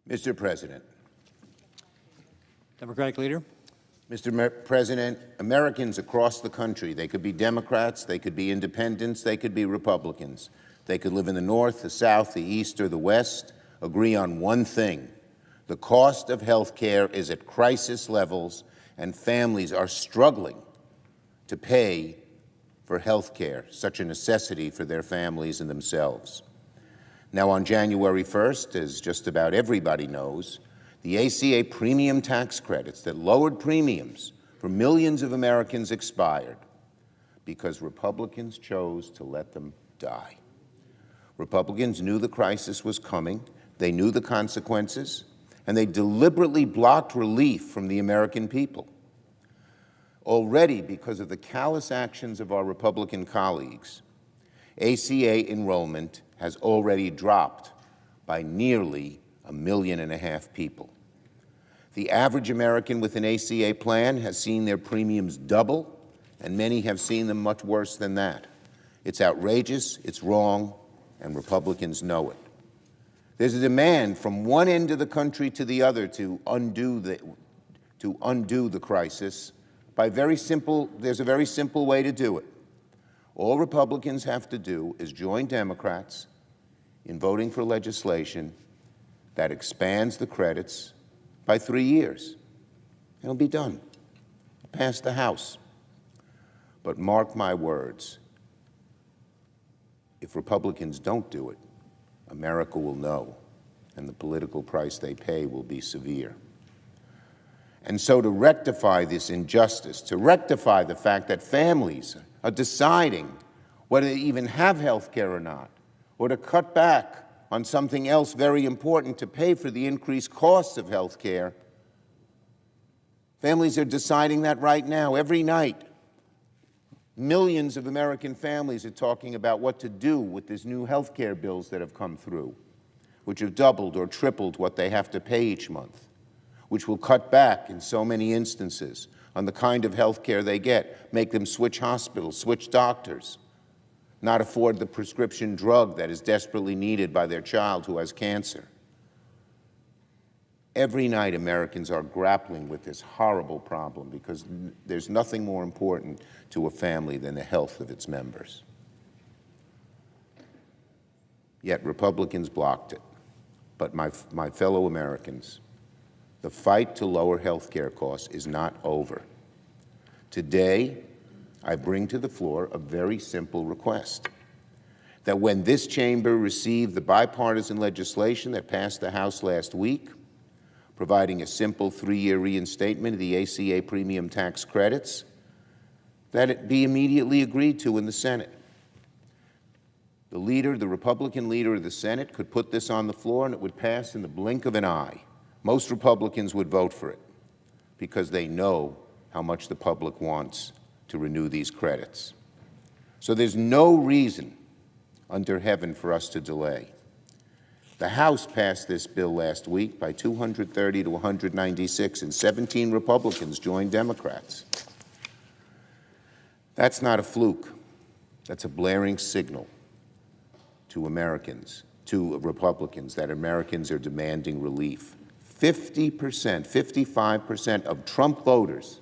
Mr. President. Democratic Leader. Mr. President, Americans across the country, they could be Democrats, they could be independents, they could be Republicans. They could live in the North, the South, the East, or the West, agree on one thing. The cost of health care is at crisis levels, and families are struggling to pay for health care, such a necessity for their families and themselves. Now, on January 1st, as just about everybody knows, the ACA premium tax credits that lowered premiums for millions of Americans expired because Republicans chose to let them die. Republicans knew the crisis was coming, they knew the consequences, and they deliberately blocked relief from the American people. Already, because of the callous actions of our Republican colleagues, ACA enrollment has already dropped by nearly 1.5 million people. The average American with an ACA plan has seen their premiums double, and many have seen them much worse than that. It's outrageous, it's wrong, and Republicans know it. There's a demand from one end of the country to the other to undo the crisis by there's a very simple way to do it. All Republicans have to do is join Democrats in voting for legislation that expands the credits by 3 years. It'll be done. Pass the House. But mark my words, if Republicans don't do it, America will know, and the political price they pay will be severe. And so to rectify this injustice, to rectify the fact that families are deciding whether they even have health care or not, or to cut back on something else very important to pay for the increased costs of health care, families are deciding that right now, every night. Millions of American families are talking about what to do with these new health care bills that have come through, which have doubled or tripled what they have to pay each month, which will cut back in so many instances on the kind of health care they get, make them switch hospitals, switch doctors, not afford the prescription drug that is desperately needed by their child who has cancer. Every night, Americans are grappling with this horrible problem because there's nothing more important to a family than the health of its members. Yet Republicans blocked it. But my fellow Americans, the fight to lower health care costs is not over. Today, I bring to the floor a very simple request, that when this chamber received the bipartisan legislation that passed the House last week, providing a simple 3-year reinstatement of the ACA premium tax credits, that it be immediately agreed to in the Senate. The Republican leader of the Senate could put this on the floor and it would pass in the blink of an eye. Most Republicans would vote for it because they know how much the public wants to renew these credits. So there's no reason under heaven for us to delay. The House passed this bill last week by 230 to 196, and 17 Republicans joined Democrats. That's not a fluke. That's a blaring signal to Americans, to Republicans, that Americans are demanding relief. 50%, 55% of Trump voters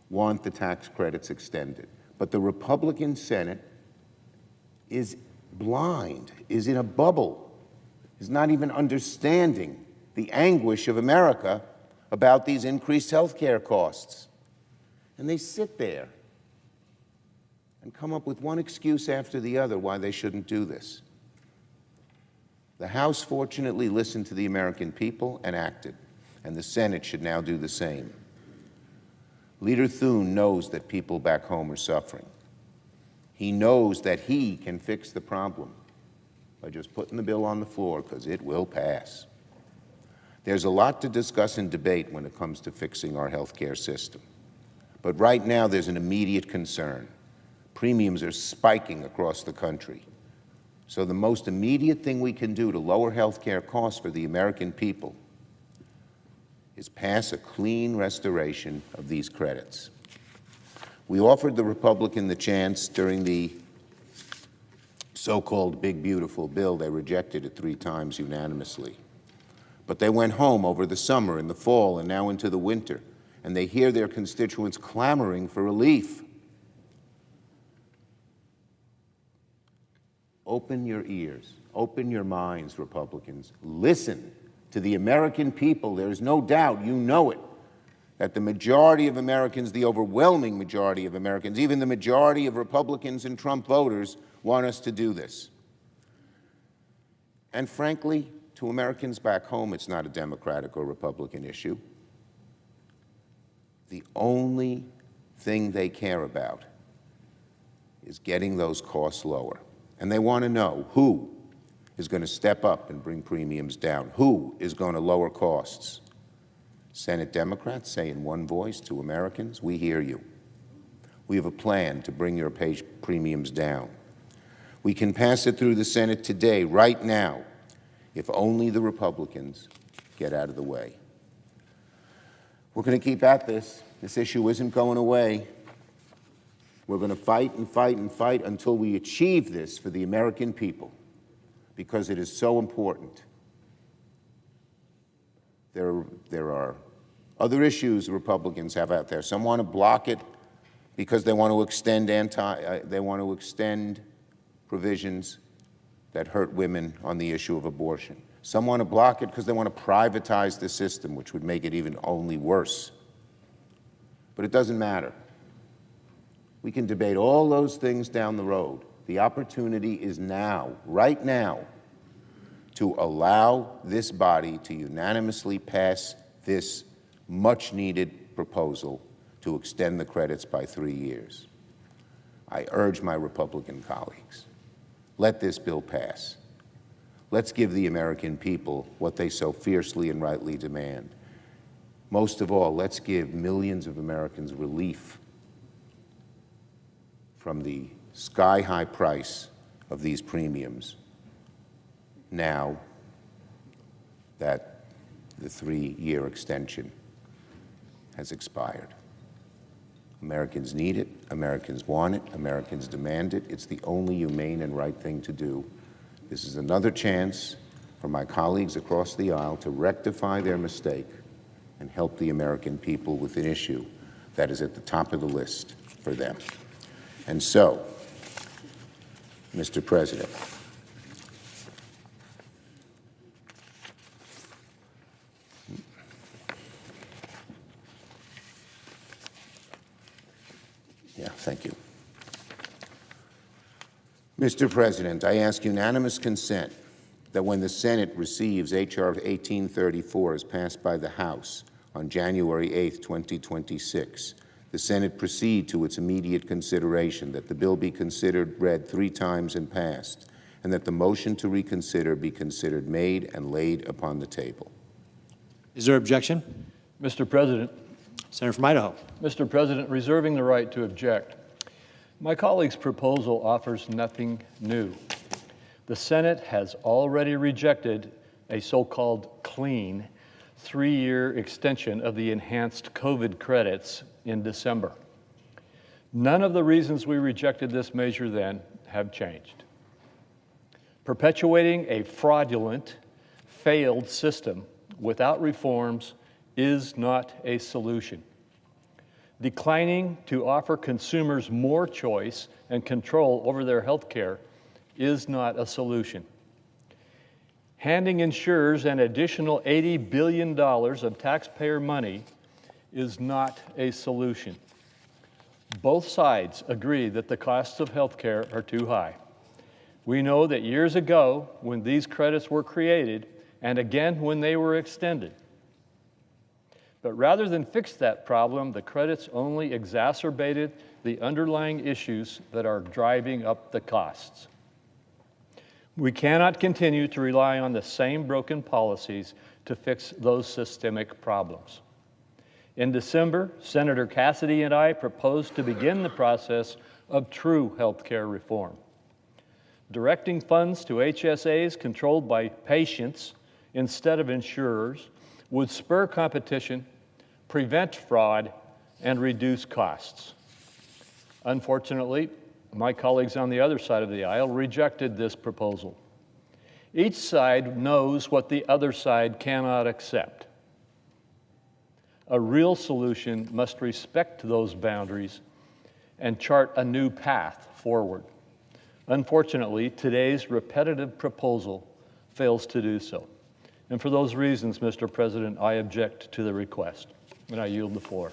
want the tax credits extended. But the Republican Senate is blind, is in a bubble, is not even understanding the anguish of America about these increased health care costs. And they sit there and come up with one excuse after the other why they shouldn't do this. The House fortunately listened to the American people and acted, and the Senate should now do the same. Leader Thune knows that people back home are suffering. He knows that he can fix the problem by just putting the bill on the floor, because it will pass. There's a lot to discuss and debate when it comes to fixing our health care system. But right now, there's an immediate concern. Premiums are spiking across the country. So the most immediate thing we can do to lower health care costs for the American people is pass a clean restoration of these credits. We offered the Republican the chance during the so-called Big Beautiful Bill. They rejected it 3 times unanimously. But they went home over the summer and the fall and now into the winter, and they hear their constituents clamoring for relief. Open your ears, open your minds, Republicans. Listen to the American people. There's no doubt, you know it, that the majority of Americans, the overwhelming majority of Americans, even the majority of Republicans and Trump voters want us to do this. And frankly, to Americans back home, it's not a Democratic or Republican issue. The only thing they care about is getting those costs lower. And they want to know who is going to step up and bring premiums down, who is going to lower costs. Senate Democrats say in one voice to Americans, we hear you. We have a plan to bring your premiums down. We can pass it through the Senate today, right now, if only the Republicans get out of the way. We're going to keep at this. This issue isn't going away. We're going to fight and fight and fight until we achieve this for the American people, because it is so important. There are other issues Republicans have out there. Some want to block it because they want to extend provisions that hurt women on the issue of abortion. Some want to block it because they want to privatize the system, which would make it even only worse. But it doesn't matter. We can debate all those things down the road. The opportunity is now, right now, to allow this body to unanimously pass this much-needed proposal to extend the credits by 3 years. I urge my Republican colleagues, let this bill pass. Let's give the American people what they so fiercely and rightly demand. Most of all, let's give millions of Americans relief from the sky-high price of these premiums now that the 3-year extension has expired. Americans need it, Americans want it, Americans demand it. It's the only humane and right thing to do. This is another chance for my colleagues across the aisle to rectify their mistake and help the American people with an issue that is at the top of the list for them. And so, Mr. President, thank you. Mr. President, I ask unanimous consent that when the Senate receives H.R. 1834 as passed by the House on January 8, 2026, the Senate proceed to its immediate consideration, that the bill be read 3 times and passed, and that the motion to reconsider be considered made and laid upon the table. Is there objection? Mr. President. Senator from Idaho. Mr. President, reserving the right to object. My colleague's proposal offers nothing new. The Senate has already rejected a so-called clean 3-year extension of the enhanced COVID credits in December. None of the reasons we rejected this measure then have changed. Perpetuating a fraudulent, failed system without reforms is not a solution. Declining to offer consumers more choice and control over their health care is not a solution. Handing insurers an additional $80 billion of taxpayer money is not a solution. Both sides agree that the costs of health care are too high. We know that years ago, when these credits were created, and again when they were extended, but rather than fix that problem, the credits only exacerbated the underlying issues that are driving up the costs. We cannot continue to rely on the same broken policies to fix those systemic problems. In December, Senator Cassidy and I proposed to begin the process of true health care reform. Directing funds to HSAs controlled by patients instead of insurers would spur competition, prevent fraud, and reduce costs. Unfortunately, my colleagues on the other side of the aisle rejected this proposal. Each side knows what the other side cannot accept. A real solution must respect those boundaries and chart a new path forward. Unfortunately, today's repetitive proposal fails to do so. And for those reasons, Mr. President, I object to the request, and I yield the floor.